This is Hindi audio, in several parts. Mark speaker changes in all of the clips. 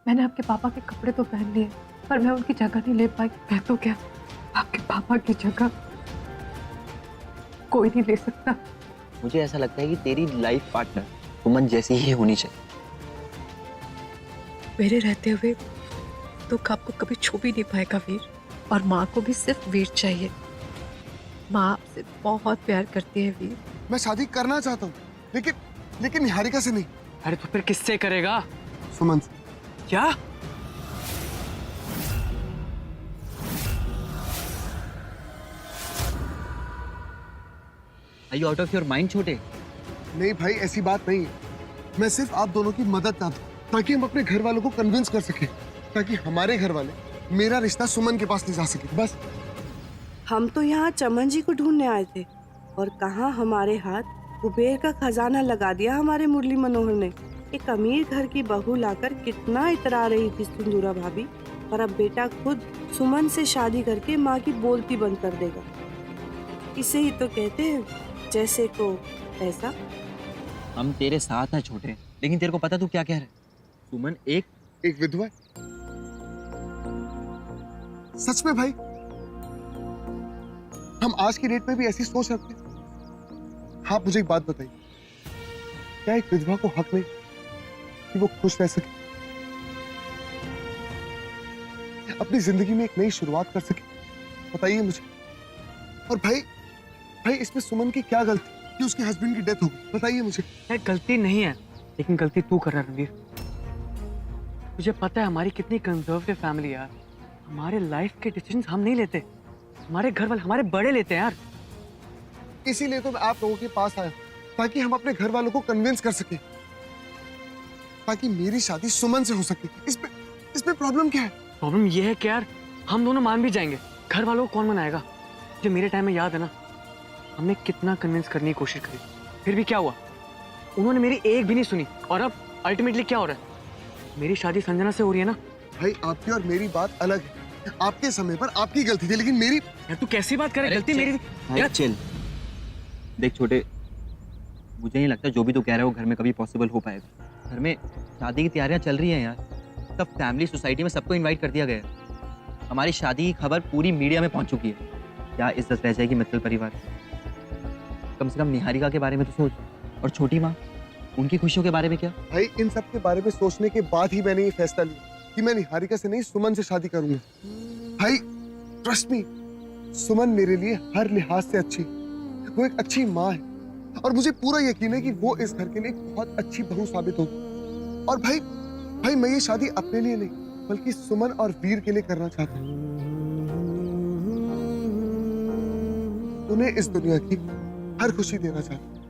Speaker 1: मैंने आपके पापा के कपड़े तो पहन लिए, पर मैं उनकी जगह नहीं ले पाई। मैं तो क्या, आपके पापा की जगह कोई नहीं ले सकता।
Speaker 2: मुझे ऐसा लगता है कि तेरी लाइफ पार्टनर सुमन जैसी ही होनी चाहिए।
Speaker 1: मेरे रहते हुए तो आपको कभी छू भी नहीं पाएगा वीर, और माँ को भी सिर्फ वीर चाहिए। माँ आपसे बहुत प्यार करती है वीर।
Speaker 3: मैं शादी करना चाहता हूँ, लेकिन लेकिन निहारिका से नहीं।
Speaker 4: अरे तो फिर किससे करेगा?
Speaker 3: सुमन से।
Speaker 4: क्या?
Speaker 2: Are you out of your mind छोटे?
Speaker 3: नहीं भाई, ऐसी बात नहीं है। मैं सिर्फ आप दोनों की मदद चाहता हूँ ताकि हम अपने घर वालों को कन्विंस कर सके, ताकि हमारे घर वाले मेरा रिश्ता सुमन के पास ले जा सके, बस।
Speaker 5: हम तो यहाँ चमन जी को ढूंढने आए थे, और कहाँ हमारे हाथ कुबेर का खजाना लगा दिया हमारे मुरली मनोहर ने। एक अमीर घर की बहू लाकर कितना इतरा रही थी सिंदूरा भाभी, पर अब बेटा खुद सुमन से शादी करके माँ की बोलती बंद कर देगा। इसे ही तो कहते हैं जैसे को ऐसा।
Speaker 2: हम तेरे साथ हैं छोटे, लेकिन तेरे को पता तू क्या कह रहा है? सुमन एक
Speaker 3: विधवा है। सच में भाई, हम आज की डेट में भी ऐसी सोच रखते हैं। आप मुझे एक बात बताइए, क्या एक विधवा को हक नहीं कि वो खुश रह सके, अपनी जिंदगी में एक नई शुरुआत कर सके? बताइए मुझे। और भाई इसमें सुमन की क्या गलती कि उसके हस्बैंड की डेथ हो गई? बताइए मुझे।
Speaker 4: गलती नहीं है, लेकिन गलती तू कर रहा है रणवीर। मुझे पता है हमारी कितनी कंजर्वेटिव फैमिली है यार। हमारे लाइफ के डिसीजंस हम नहीं लेते, हमारे घर वाले, हमारे बड़े लेते हैं यार।
Speaker 3: इसीलिए तो मैं आप लोगों के पास आया, ताकि हम अपने घर वालों को कन्विंस कर सके, ताकि मेरी शादी सुमन से हो सके। इसमें प्रॉब्लम क्या है?
Speaker 4: प्रॉब्लम ये है कि यार हम दोनों मान भी जाएंगे, घर वालों को कौन मनाएगा? जो मेरे टाइम में याद है ना, हमने कितना कन्विंस करने की कोशिश करी, फिर भी क्या हुआ? उन्होंने मेरी एक भी नहीं सुनी। और अब अल्टीमेटली क्या हो रहा है? मेरी शादी संजना से हो रही है ना।
Speaker 3: भाई आपकी और मेरी बात अलग है। आपके समय पर आपकी गलती थी, लेकिन मेरी।
Speaker 4: यार तू कैसी बात करे? गलती मेरी थी
Speaker 2: यार। चिल देख छोटे, मुझे नहीं लगता जो भी तू कह रहा है वो घर में कभी पॉसिबल हो पाएगा। घर में शादी की तैयारियां चल रही हैं यार, सब फैमिली सोसाइटी में सबको इनवाइट कर दिया गया है। हमारी शादी की खबर पूरी मीडिया में पहुंच चुकी है। क्या इज्जत रह जाएगी मित्तल परिवार? कम से कम निहारिका के बारे में तो सोच। और छोटी माँ, उनकी खुशियों के बारे में क्या?
Speaker 3: भाई इन सब के बारे में सोचने के बाद ही मैंने ये फैसला लिया कि मैं निहारिका से नहीं, सुमन से शादी करूंगा। भाई ट्रस्ट मी, सुमन मेरे लिए हर लिहाज से अच्छी, वो एक अच्छी माँ है, और मुझे पूरा यकीन है कि वो इस घर के लिए एक बहुत अच्छी बहू साबित होगी। और भाई मैं ये शादी अपने लिए नहीं, बल्कि सुमन और वीर के लिए करना चाहता हूँ। उन्हें इस दुनिया की हर खुशी देना चाहता हूँ।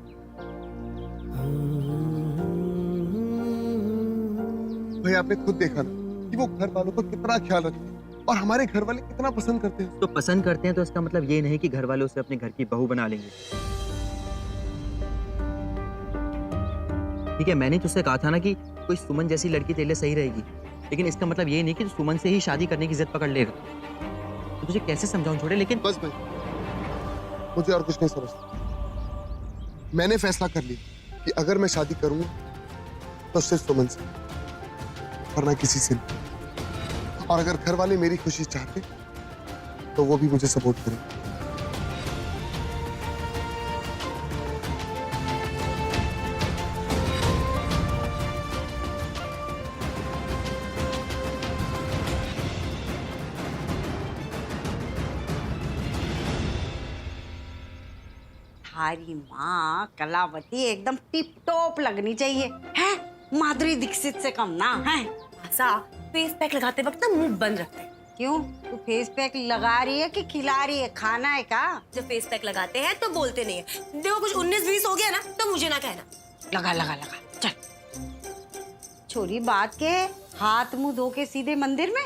Speaker 3: भाई आपने खुद देखा ना कि वो घर वालों का कितना ख्याल रखते हैं, और हमारे घर वाले कितना पसंद करते हैं।
Speaker 2: तो पसंद करते हैं तो इसका मतलब ये नहीं कि घर वाले उसे अपने घर की बहू बना लेंगे। ठीक है, मैंने तुझसे कहा था ना कि कोई सुमन जैसी लड़की तेरे लिए सही रहेगी, लेकिन इसका मतलब ये नहीं कि सुमन से ही शादी करने की जिद पकड़ लेगा। तो तुझे कैसे समझाऊं छोटे? लेकिन
Speaker 3: बस भाई, मुझे और कुछ नहीं समझता। मैंने फैसला कर लिया कि अगर मैं शादी करूंगा तो सिर्फ सुमन से, वरना किसी से नहीं। और अगर घर वाले मेरी खुशी चाहते तो वो भी मुझे सपोर्ट करें।
Speaker 6: हमारी माँ कलावती एकदम टिप टॉप लगनी चाहिए है, माधुरी दीक्षित से कम ना है।
Speaker 7: ऐसा फेस पैक लगाते वक्त ना मुंह बंद रखते।
Speaker 6: क्यों, तू फेस पैक लगा रही है कि खिला रही है? खाना है का?
Speaker 7: जब फेस पैक लगाते हैं तो बोलते नहीं है। देखो कुछ 19-20 हो गया ना तो मुझे ना कहना।
Speaker 6: लगा लगा लगा चल। छोरी बात के, हाथ मुंह धो के सीधे मंदिर में।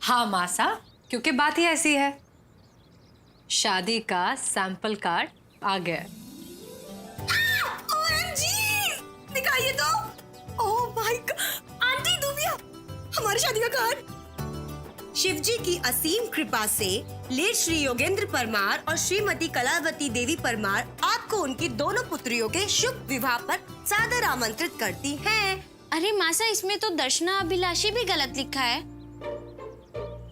Speaker 8: हाँ मासा, क्योंकि बात ही ऐसी है। शादी का सैंपल कार्ड आ गया।
Speaker 7: OMG! दिखाइए तो। ओह माय गॉड, आंटी दुबिया, हमारी शादी का कार्ड। शिवजी की असीम कृपा से लेट श्री योगेंद्र परमार और श्रीमती कलावती देवी परमार आपको उनकी दोनों पुत्रियों के शुभ विवाह पर सादर आमंत्रित करती हैं।
Speaker 9: अरे मासा, इसमें तो दर्शना अभिलाषी भी गलत लिखा है।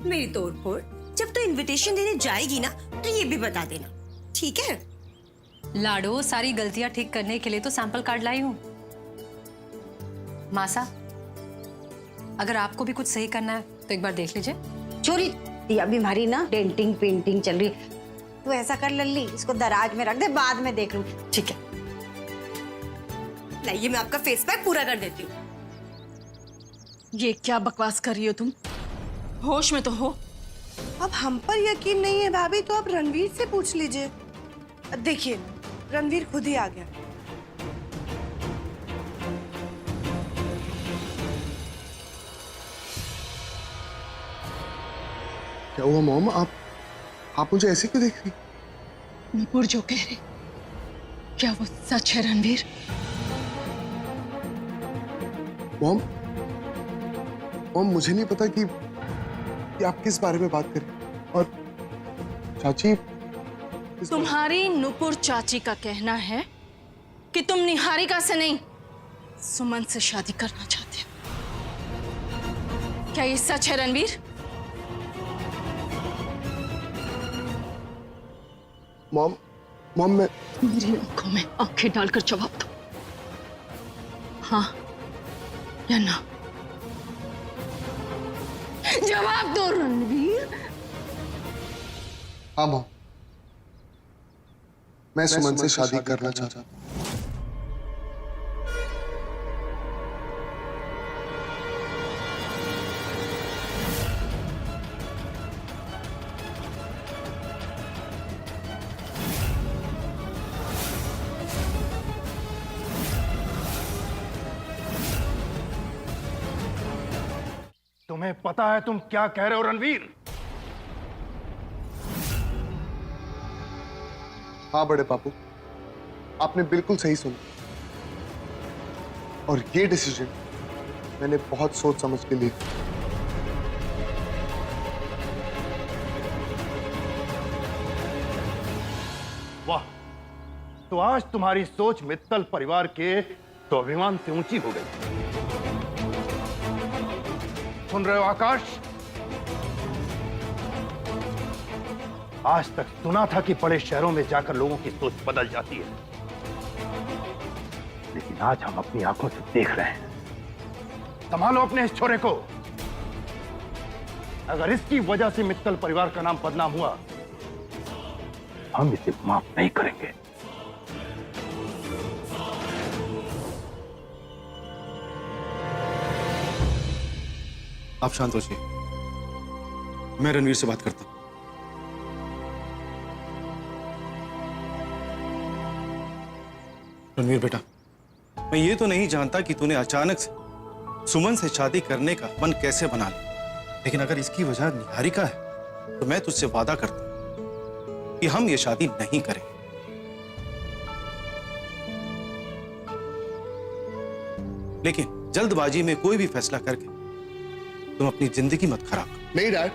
Speaker 7: मेरी तोड़फोड़, जब तो इनविटेशन देने जाएगी ना तो ये भी बता देना, ठीक है?
Speaker 8: लाडो, सारी गलतियां ठीक करने के लिए तो सैंपल कार्ड लाई हूं। मासा, अगर आपको भी कुछ सही करना है तो एक बार देख लीजिए।
Speaker 6: छोरी, ये अभी हमारी ना डेंटिंग पेंटिंग चल रही है। तू ऐसा कर लल्ली, इसको दराज में रख दे, बाद में देख लूं।
Speaker 7: ठीक है, लाइए मैं आपका फेस पैक पूरा कर देती हूँ।
Speaker 10: ये क्या बकवास कर रही हो तुम? होश में तो हो।
Speaker 5: अब हम पर यकीन नहीं है भाभी तो अब रणवीर से पूछ लीजिए। देखिए, रणवीर खुद ही आ गया।
Speaker 3: क्या हुआ मॉम? आप मुझे ऐसे क्यों देख रही?
Speaker 10: नुपुर जो कह रही, क्या वो सच है रणवीर?
Speaker 3: मॉम मुझे नहीं पता कि आप किस बारे में बात कर रही हैं। और चाची,
Speaker 10: तुम्हारी नुपुर चाची का कहना है कि तुम निहारिका से नहीं, सुमन से शादी करना चाहते हो। क्या ये सच है रणवीर?
Speaker 3: मॉम मैं
Speaker 10: मेरी आंखों में आंखें डालकर जवाब दो, हाँ या ना। जवाब दो रणवीर।
Speaker 3: हाँ मॉम, मैं सुमन से शादी करना चाहता हूँ।
Speaker 11: तुम्हें पता है तुम क्या कह रहे हो रणवीर?
Speaker 3: हाँ बड़े पापू, आपने बिल्कुल सही सुना। और ये डिसीजन मैंने बहुत सोच समझ के लिया।
Speaker 11: वाह, तो आज तुम्हारी सोच मित्तल परिवार के स्वाभिमान से ऊंची हो गई। सुन रहे हो आकाश? आज तक सुना था कि बड़े शहरों में जाकर लोगों की सोच बदल जाती है, लेकिन आज हम अपनी आंखों से देख रहे हैं। संभालो अपने इस छोरे को। अगर इसकी वजह से मित्तल परिवार का नाम बदनाम हुआ, हम इसे माफ नहीं करेंगे।
Speaker 12: आप शांत हो जाइए, मैं रणवीर से बात करता हूं। रणवीर बेटा, मैं ये तो नहीं जानता कि तूने अचानक से सुमन से शादी करने का मन कैसे बना लिया, लेकिन अगर इसकी वजह निहारिका है तो मैं तुझसे वादा करता हूं कि हम ये शादी नहीं करेंगे। लेकिन जल्दबाजी में कोई भी फैसला करके तुम अपनी जिंदगी मत खराब करो।
Speaker 3: नहीं डैड,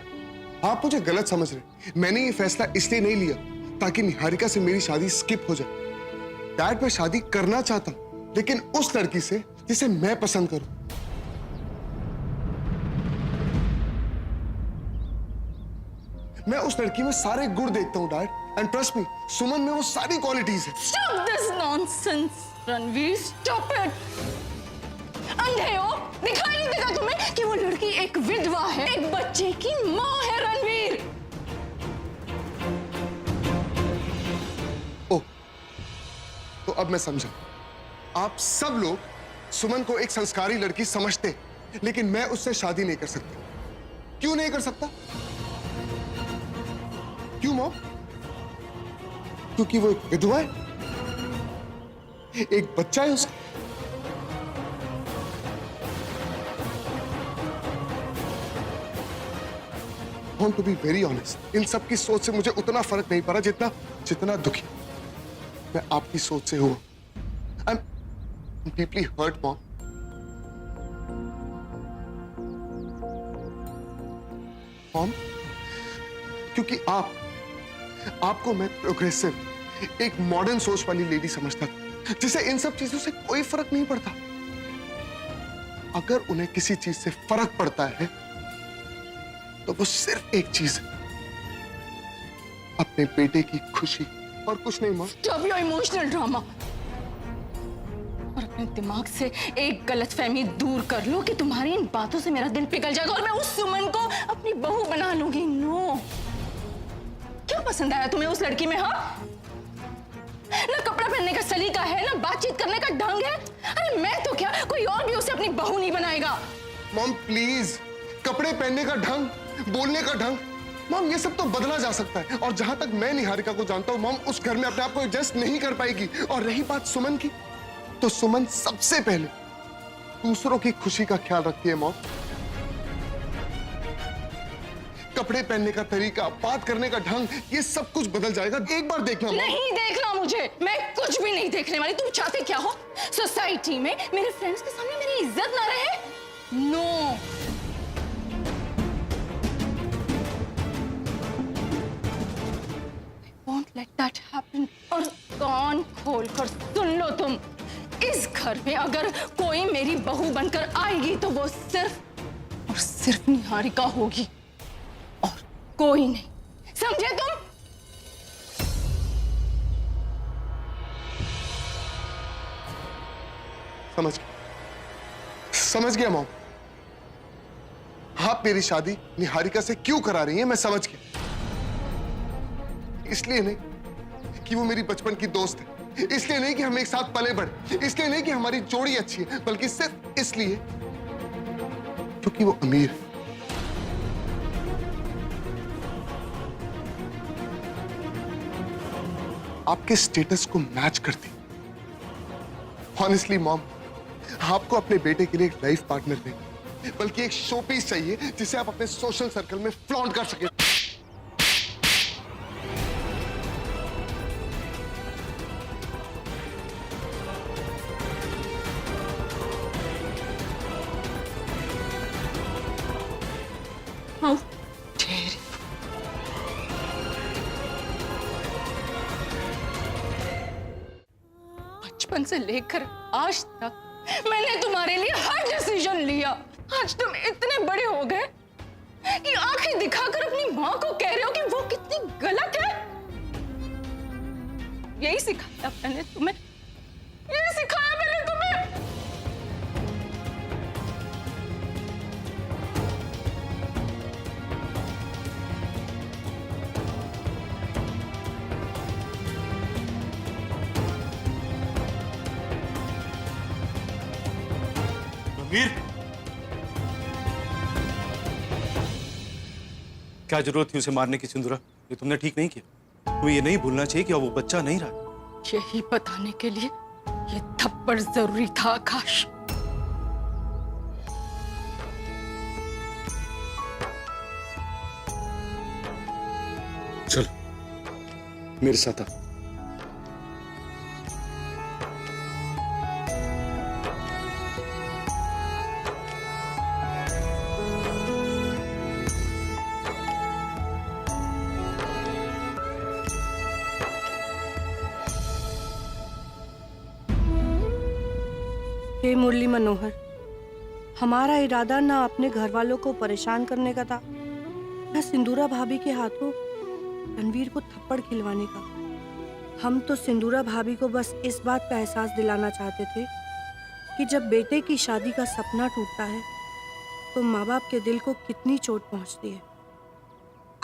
Speaker 3: आप मुझे गलत समझ रहे। मैंने ये फैसला इसलिए नहीं लिया ताकि निहारिका से मेरी शादी स्किप हो जाए। डैड, मैं शादी करना चाहता हूं, लेकिन उस लड़की से जिसे मैं पसंद करूं। मैं उस लड़की में सारे गुण देखता हूं डैड, एंड ट्रस्ट मी, सुमन में वो सारी क्वालिटीज है।
Speaker 10: Stop this nonsense, Ranveer, stop it! अंधे हो? दिखाई नहीं देता तुम्हें कि वो लड़की एक विधवा है, एक बच्चे की माँ है रणवीर?
Speaker 3: ओह, तो अब मैं समझा। आप सब लोग सुमन को एक संस्कारी लड़की समझते, लेकिन मैं उससे शादी नहीं कर सकता। क्यों नहीं कर सकता? क्यों मॉम? क्योंकि वो एक विधवा है, एक बच्चा है उसका। टू बी वेरी ऑनेस्ट, इन सब की सोच से मुझे उतना फर्क नहीं पड़ा जितना दुखी मैं आपकी सोच से हुआ। I am deeply hurt mom. क्योंकि आपको मैं प्रोग्रेसिव, एक मॉडर्न सोच वाली लेडी समझता था, जिसे इन सब चीजों से कोई फर्क नहीं पड़ता। अगर उन्हें किसी चीज से फर्क पड़ता है तो वो सिर्फ एक चीज है, अपने बेटे की खुशी, और कुछ नहीं माँ।
Speaker 10: स्टॉप योर इमोशनल ड्रामा और अपने दिमाग से एक गलतफहमी दूर कर लो कि तुम्हारी इन बातों से मेरा दिल पिघल जाएगा और मैं उस सुमन को अपनी बहू बना लूंगी। नो, क्या पसंद आया तुम्हें उस लड़की में? हाँ, ना कपड़ा पहनने का सलीका है, ना बातचीत करने का ढंग है। अरे मैं तो क्या, कोई और भी उसे अपनी बहू नहीं बनाएगा।
Speaker 3: मॉम प्लीज, कपड़े पहनने का ढंग, बोलने का ढंग, मॉम ये सब तो बदला जा सकता है। और जहां तक मैं निहारिका को जानता हूं मॉम, उस घर में अपने आप को एडजस्ट नहीं कर पाएगी। और रही बात सुमन की, तो सुमन सबसे पहले दूसरों की खुशी का ख्याल रखती है मॉम। कपड़े पहनने का तरीका, बात करने का ढंग, ये सब कुछ बदल जाएगा, एक बार देखना मॉम।
Speaker 10: नहीं देखना मुझे, मैं कुछ भी नहीं देखने वाली। तुम चाहते क्या हो? सोसाइटी में मेरे फ्रेंड्स के सामने मेरी इज्जत ना रहे? No, won't let that happen। और कान खोलकर सुन लो तुम, इस घर में अगर कोई मेरी बहू बनकर आएगी तो वो सिर्फ और सिर्फ निहारिका होगी और कोई नहीं, समझे तुम?
Speaker 3: समझ गया मॉम। आप मेरी शादी निहारिका से क्यों करा रही हैं, मैं समझ गया। इसलिए नहीं कि वो मेरी बचपन की दोस्त है, इसलिए नहीं कि हम एक साथ पले बढ़े, इसलिए नहीं कि हमारी जोड़ी अच्छी है, बल्कि सिर्फ इसलिए क्योंकि वो अमीर है। आपके स्टेटस को मैच करती। ऑनेस्टली मॉम, आपको अपने बेटे के लिए एक लाइफ पार्टनर नहीं, बल्कि एक शो पीस चाहिए जिसे आप अपने सोशल सर्कल में फ्लॉन्ट कर सके।
Speaker 10: How dare you? बचपन से लेकर आज तक मैंने तुम्हारे लिए हर डिसीजन लिया। आज तुम इतने बड़े हो गए कि आंखें दिखाकर अपनी माँ को कह रहे हो कि वो कितनी गलत है। यही सिखाया मैंने तुम्हें, यही सिखाया मैंने तुम्हें।
Speaker 12: रणवीर, क्या जरूरत थी उसे मारने की सिंदूरा? ये तुमने ठीक नहीं किया। तुम्हें ये नहीं भूलना चाहिए कि अब वो बच्चा नहीं रहा।
Speaker 10: यही बताने के लिए ये थप्पड़ जरूरी था आकाश।
Speaker 3: चल मेरे साथ आ।
Speaker 5: हे मुरली मनोहर, हमारा इरादा ना अपने घर वालों को परेशान करने का था, ना सिंदूरा भाभी के हाथों रणवीर को थप्पड़ खिलवाने का। हम तो सिंदूरा भाभी को बस इस बात का एहसास दिलाना चाहते थे कि जब बेटे की शादी का सपना टूटता है तो माँ बाप के दिल को कितनी चोट पहुँचती है।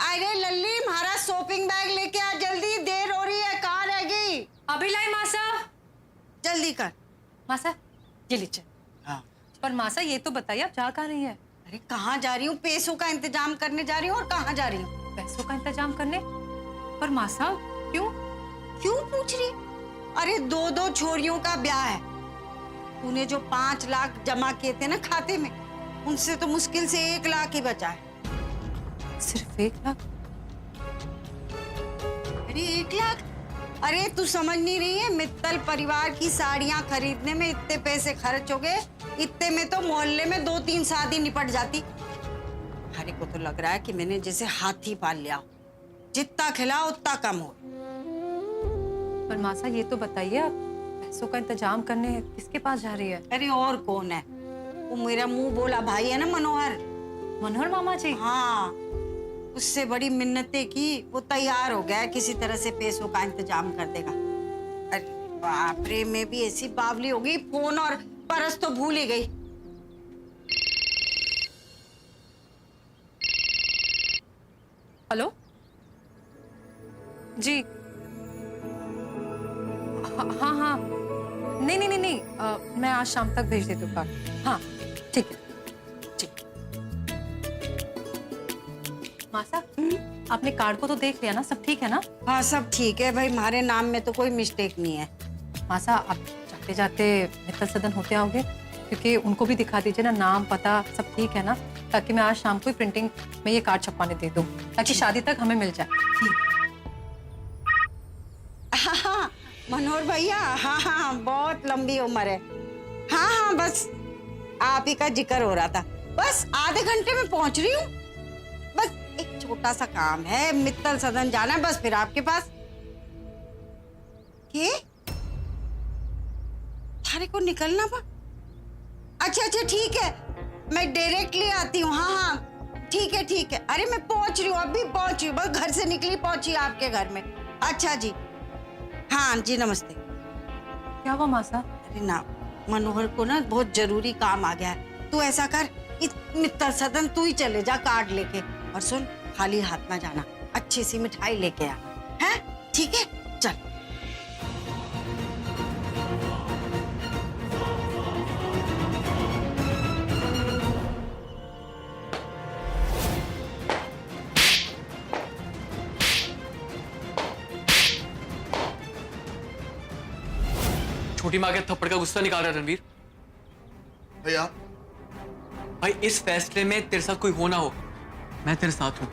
Speaker 6: अरे लल्ली, हमारा शॉपिंग बैग लेके आ, जल्दी, देर हो रही है। कहाँ रह गई?
Speaker 8: अभी लाई मासा।
Speaker 6: जल्दी कर।
Speaker 8: मासा ये लीजिए।
Speaker 6: हाँ।
Speaker 8: पर मासा ये तो बताइए आप जा कहाँ रही है?
Speaker 6: अरे कहाँ जा रही हूँ? पैसों का इंतजाम करने जा रही हूँ। और कहाँ जा रही हूँ?
Speaker 8: पैसों का इंतजाम करने? पर मासा क्यों?
Speaker 6: क्यों पूछ रही? अरे 2-2 छोरियों का ब्याह है। तूने जो 5 लाख जमा किए थे ना खाते में, उनसे तो मुश्किल से 1 लाख ही बचा है।
Speaker 8: सिर्फ 1 लाख?
Speaker 6: अरे 1 लाख? अरे तू समझ नहीं रही है, मित्तल परिवार की साड़ियां खरीदने में इतने पैसे खर्च हो गए, इतने में तो मोहल्ले में 2-3 शादी निपट जाती। हरे को तो लग रहा है कि मैंने जैसे हाथी पाल लिया, जितना खिलाओ उतना कम हो।
Speaker 8: पर मासा ये तो बताइए आप पैसों का इंतजाम करने किसके पास जा रही है?
Speaker 6: अरे और कौन है, वो मेरा मुंह बोला भाई है ना मनोहर,
Speaker 8: मनोहर मामा जी।
Speaker 6: हाँ, उससे बड़ी मिन्नतें की, वो तैयार हो गया है, किसी तरह से पैसों का इंतजाम कर देगा। अरे बाप रे, मैं भी ऐसी बावली हो गई, फोन और परस तो भूल ही गई।
Speaker 8: हेलो जी। हाँ हाँ, नहीं नहीं नहीं नहीं, मैं आज शाम तक भेज देती हूँ कार्ड। हाँ ठीक है, ठीक। मासा, आपने कार्ड को तो देख लिया ना, सब ठीक है ना?
Speaker 6: हाँ सब ठीक है भाई, हमारे नाम में तो कोई मिस्टेक नहीं है।
Speaker 8: मासा, आप जाते जाते मित्तल सदन होते आओगे, क्योंकि उनको भी दिखा दीजिए ना, नाम पता सब ठीक है ना, ताकि मैं आज शाम को ही प्रिंटिंग में ये कार्ड छपवाने दे दूँ, ताकि शादी तक हमें मिल जाए।
Speaker 6: हाँ मनोहर भैया, हाँ हाँ बहुत लंबी उम्र है। हाँ हाँ, बस आप ही का जिक्र हो रहा था, बस आधे घंटे में पहुंच रही हूँ। बस एक छोटा सा काम है, मित्तल सदन जाना है, बस फिर आपके पास। के थारे को निकलना पा? अच्छा अच्छा ठीक है, मैं डायरेक्टली आती हूँ। हाँ हाँ ठीक है ठीक है। अरे मैं पहुंच रही हूँ, अभी पहुंची हूँ, बस घर से निकली पहुंची आपके घर में। अच्छा जी, हाँ जी नमस्ते।
Speaker 8: क्या हुआ मासा?
Speaker 6: अरे ना, मनोहर को ना बहुत जरूरी काम आ गया है, तू ऐसा कर, मित्तल सदन तू ही चले जा कार्ड लेके, और सुन खाली हाथ ना जाना, अच्छी सी मिठाई लेके आ, हैं? ठीक है, चल।
Speaker 4: छोटी माँ के थप्पड़ का गुस्सा निकाल रहा है रणवीर।
Speaker 3: भैया,
Speaker 4: भाई इस फैसले में तेरे साथ कोई हो ना हो, मैं तेरे साथ हूं।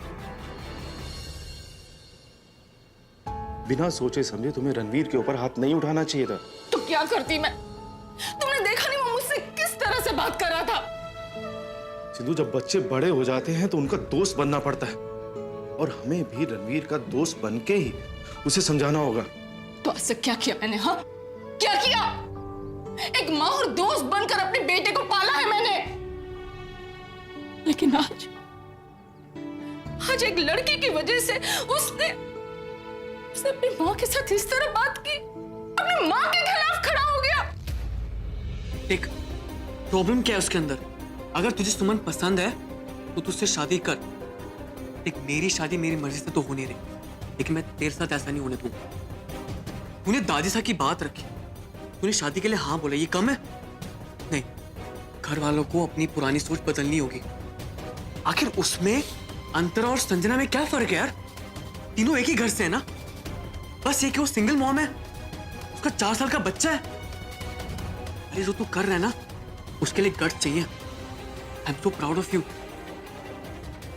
Speaker 12: बिना सोचे समझे तुम्हें रणवीर के ऊपर हाथ नहीं उठाना चाहिए था।
Speaker 10: तो क्या करती मैं? तुमने देखा नहीं वो मुझसे किस तरह से बात कर रहा था?
Speaker 12: सिंधु, जब बच्चे बड़े हो जाते हैं तो उनका दोस्त बनना पड़ता है, और हमें भी रणवीर का दोस्त बन के ही उसे समझाना होगा।
Speaker 10: तो ऐसा क्या किया मैंने? हाँ क्या किया? एक माँ और दोस्त बनकर अपने बेटे को पाला है मैंने, लेकिन आज एक लड़की की वजह से उसने अपनी माँ के साथ इस तरह बात की, अपनी माँ के खिलाफ खड़ा हो गया।
Speaker 4: देख, प्रॉब्लम क्या है उसके अंदर? अगर तुझे सुमन पसंद है तो तू उससे शादी कर। देख, मेरी शादी मेरी मर्जी से तो हो नहीं रही, लेकिन मैं तेरे साथ ऐसा नहीं होने दूंगा। तूने दादी साहब की बात रखी, तूने शादी के लिए हाँ बोला, ये कम है? नहीं, घर वालों को अपनी पुरानी सोच बदलनी होगी। आखिर उसमें अंतरा और संजना में क्या फर्क है यार? तीनों एक ही घर से है ना, बस ये कि वो सिंगल मॉम है, उसका 4 साल का बच्चा है। अरे जो तू कर रहा है ना, उसके लिए गट्स चाहिए। I am so proud of you.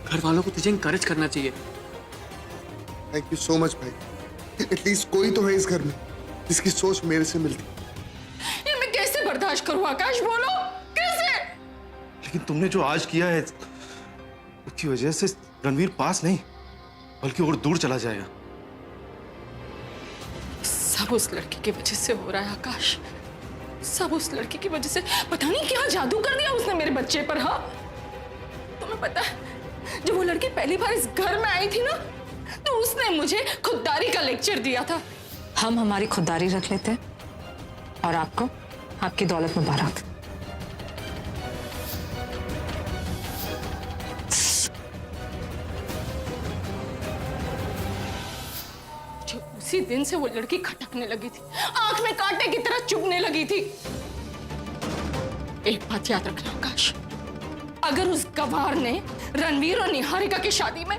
Speaker 4: घर वालों को तुझे इंकरेज करना चाहिए।
Speaker 3: थैंक यू सो मच भाई, एटलीस्ट कोई तो है इस घर में जिसकी सोच मेरे से मिलती।
Speaker 10: ये मैं कैसे बर्दाश्त करूं आकाश, बोलो कैसे?
Speaker 12: लेकिन तुमने जो आज किया है उसकी वजह से रणवीर पास नहीं बल्कि और दूर चला जाएगा।
Speaker 10: सब उस लड़की की वजह से हो रहा है आकाश, सब उस लड़की की वजह से। पता नहीं क्या जादू कर दिया उसने मेरे बच्चे पर। हाँ, तुम्हें पता है जब वो लड़की पहली बार इस घर में आई थी ना, तो उसने मुझे खुददारी का लेक्चर दिया था।
Speaker 8: हम हमारी खुददारी रख लेते हैं और आपको आपकी दौलत मुबारक।
Speaker 10: उसी दिन से वो लड़की खटकने लगी थी, आंख में कांटे की तरह चुभने लगी थी। एक बात याद रखना आकाश, अगर उस गवार ने रणवीर और निहारिका की शादी में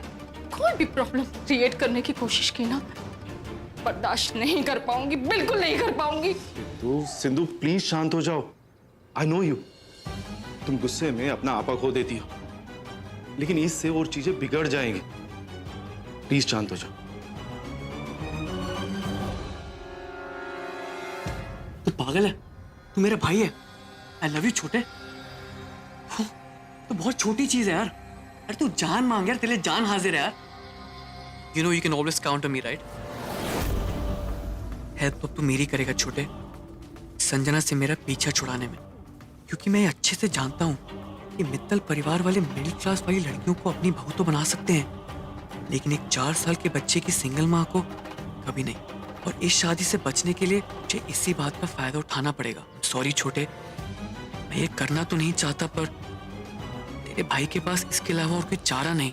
Speaker 10: कोई भी प्रॉब्लम क्रिएट करने की कोशिश की ना, बर्दाश्त नहीं कर पाऊंगी, बिल्कुल नहीं कर पाऊंगी।
Speaker 12: तो सिंधु प्लीज शांत हो जाओ। आई नो यू, तुम गुस्से में अपना आपा खो देती हो, लेकिन इससे और चीजें बिगड़ जाएंगी। प्लीज शांत हो जाओ।
Speaker 4: तू पागल है? तू मेरा भाई है। आई लव यू छोटे। तो बहुत छोटी चीज है यार। अरे तू जान मांग यार, तेरे लिए जान हाजिर है यार। You know you can always count on me, right? Help तो तू मेरी करेगा छोटे, संजना से मेरा पीछा छुड़ाने में, क्योंकि मैं अच्छे से जानता हूँ कि मित्तल परिवार वाले मिडिल क्लास वाली लड़कियों को अपनी बहू तो बना सकते हैं, लेकिन एक 4 साल के बच्चे की सिंगल माँ को कभी नहीं। और इस शादी से बचने के लिए मुझे इसी बात का फायदा उठाना पड़ेगा। सॉरी छोटे, मैं ये करना तो नहीं चाहता, पर तेरे भाई के पास इसके अलावा और कोई चारा नहीं।